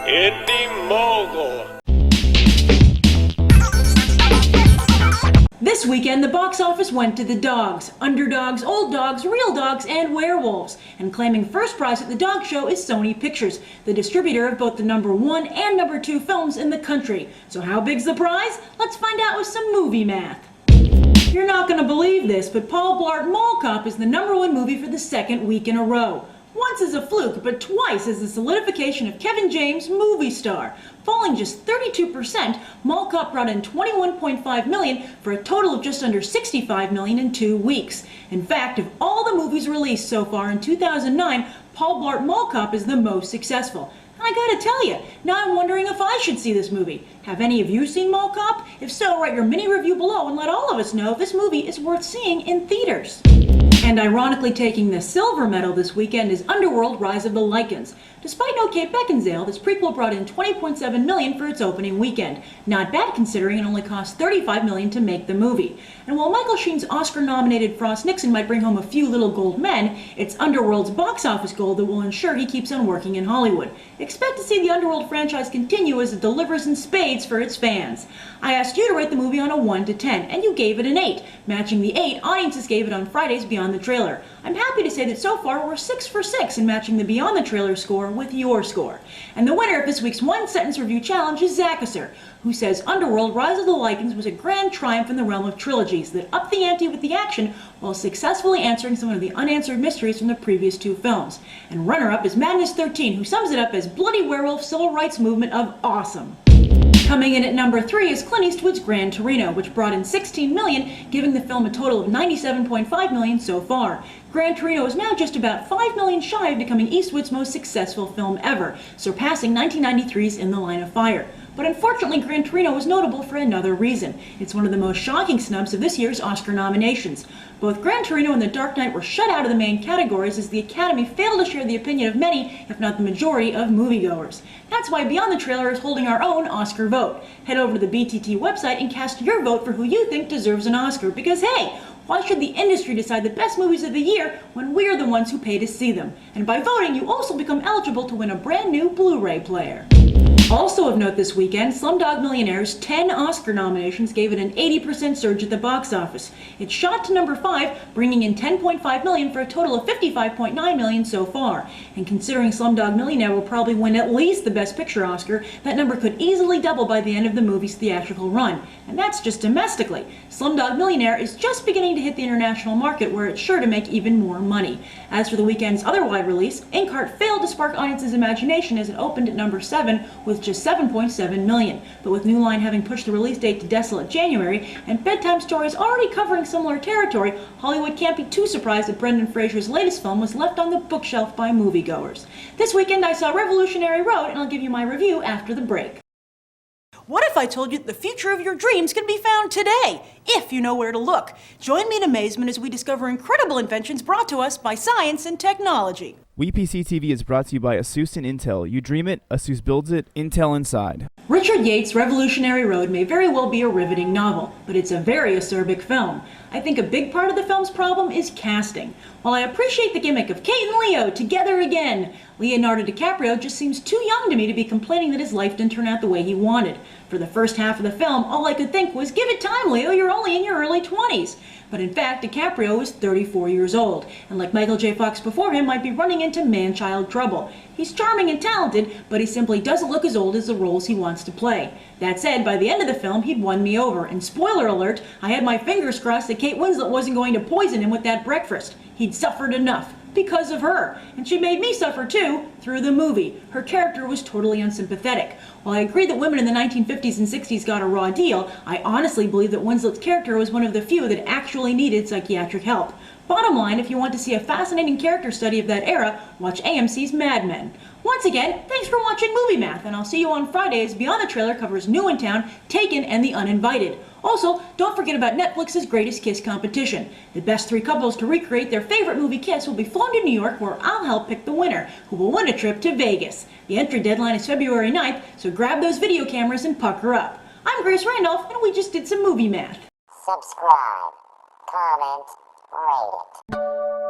Indie Mogul. This weekend, the box office went to the dogs. Underdogs, old dogs, real dogs, and werewolves. And claiming first prize at the dog show is Sony Pictures, the distributor of both the #1 and #2 films in the country. So how big's the prize? Let's find out with some movie math. You're not going to believe this, but Paul Blart Mall Cop is the #1 movie for the second week in a row. Once as a fluke, but twice as the solidification of Kevin James' movie star. Falling just 32%, Mall Cop brought in $21.5 million for a total of just under $65 million in 2 weeks. In fact, of all the movies released so far in 2009, Paul Blart Mall Cop is the most successful. And I gotta tell you, now I'm wondering if I should see this movie. Have any of you seen Mall Cop? If so, write your mini review below and let all of us know if this movie is worth seeing in theaters. And ironically taking the silver medal this weekend is Underworld: Rise of the Lycans. Despite no Kate Beckinsale, this prequel brought in $20.7 million for its opening weekend. Not bad considering it only cost $35 million to make the movie. And while Michael Sheen's Oscar-nominated Frost Nixon might bring home a few little gold men, it's Underworld's box office gold that will ensure he keeps on working in Hollywood. Expect to see the Underworld franchise continue as it delivers in spades for its fans. I asked you to rate the movie on a 1 to 10, and you gave it an 8, matching the 8 audiences gave it on Friday's Beyond the Trailer. I'm happy to say that so far we're 6 for 6 in matching the Beyond the Trailer score with your score. And the winner of this week's one-sentence review challenge is Zackaser, who says Underworld: Rise of the Lycans was a grand triumph in the realm of trilogies that upped the ante with the action while successfully answering some of the unanswered mysteries from the previous 2 films. And runner-up is Madness 13, who sums it up as bloody werewolf civil rights movement of awesome. Coming in at number 3 is Clint Eastwood's Gran Torino, which brought in $16 million, giving the film a total of $97.5 million so far. Gran Torino is now just about $5 million shy of becoming Eastwood's most successful film ever, surpassing 1993's In the Line of Fire. But unfortunately, Gran Torino is notable for another reason. It's one of the most shocking snubs of this year's Oscar nominations. Both Gran Torino and The Dark Knight were shut out of the main categories as the Academy failed to share the opinion of many, if not the majority, of moviegoers. That's why Beyond the Trailer is holding our own Oscar vote. Head over to the BTT website and cast your vote for who you think deserves an Oscar, because hey, why should the industry decide the best movies of the year when we're the ones who pay to see them? And by voting, you also become eligible to win a brand new Blu-ray player. Also of note this weekend, Slumdog Millionaire's 10 Oscar nominations gave it an 80% surge at the box office. It shot to number 5, bringing in $10.5 million for a total of $55.9 million so far. And considering Slumdog Millionaire will probably win at least the Best Picture Oscar, that number could easily double by the end of the movie's theatrical run. And that's just domestically. Slumdog Millionaire is just beginning to hit the international market, where it's sure to make even more money. As for the weekend's other wide release, Inkheart failed to spark audiences' imagination as it opened at number 7 with just $7.7 million. But with New Line having pushed the release date to desolate January, and Bedtime Stories already covering similar territory, Hollywood can't be too surprised that Brendan Fraser's latest film was left on the bookshelf by moviegoers. This weekend I saw Revolutionary Road, and I'll give you my review after the break. What if I told you that the future of your dreams can be found today, if you know where to look? Join me in amazement as we discover incredible inventions brought to us by science and technology. WePC-TV is brought to you by ASUS and Intel. You dream it, ASUS builds it, Intel inside. Richard Yates' Revolutionary Road may very well be a riveting novel, but it's a very acerbic film. I think a big part of the film's problem is casting. While I appreciate the gimmick of Kate and Leo together again, Leonardo DiCaprio just seems too young to me to be complaining that his life didn't turn out the way he wanted. For the first half of the film, all I could think was, give it time, Leo, you're only in your early 20s. But in fact, DiCaprio is 34 years old, and like Michael J. Fox before him, might be running into man-child trouble. He's charming and talented, but he simply doesn't look as old as the roles he wants to play. That said, by the end of the film, he'd won me over, and spoiler alert, I had my fingers crossed that Kate Winslet wasn't going to poison him with that breakfast. He'd suffered enough. Because of her. And she made me suffer too, through the movie. Her character was totally unsympathetic. While I agree that women in the 1950s and 60s got a raw deal, I honestly believe that Winslet's character was one of the few that actually needed psychiatric help. Bottom line, if you want to see a fascinating character study of that era, watch AMC's Mad Men. Once again, thanks for watching Movie Math, and I'll see you on Friday as Beyond the Trailer covers New in Town, Taken, and The Uninvited. Also, don't forget about Netflix's Greatest Kiss competition. The best 3 couples to recreate their favorite movie kiss will be flown to New York, where I'll help pick the winner, who will win a trip to Vegas. The entry deadline is February 9th, so grab those video cameras and pucker up. I'm Grace Randolph, and we just did some movie math. Subscribe, comment, rate it.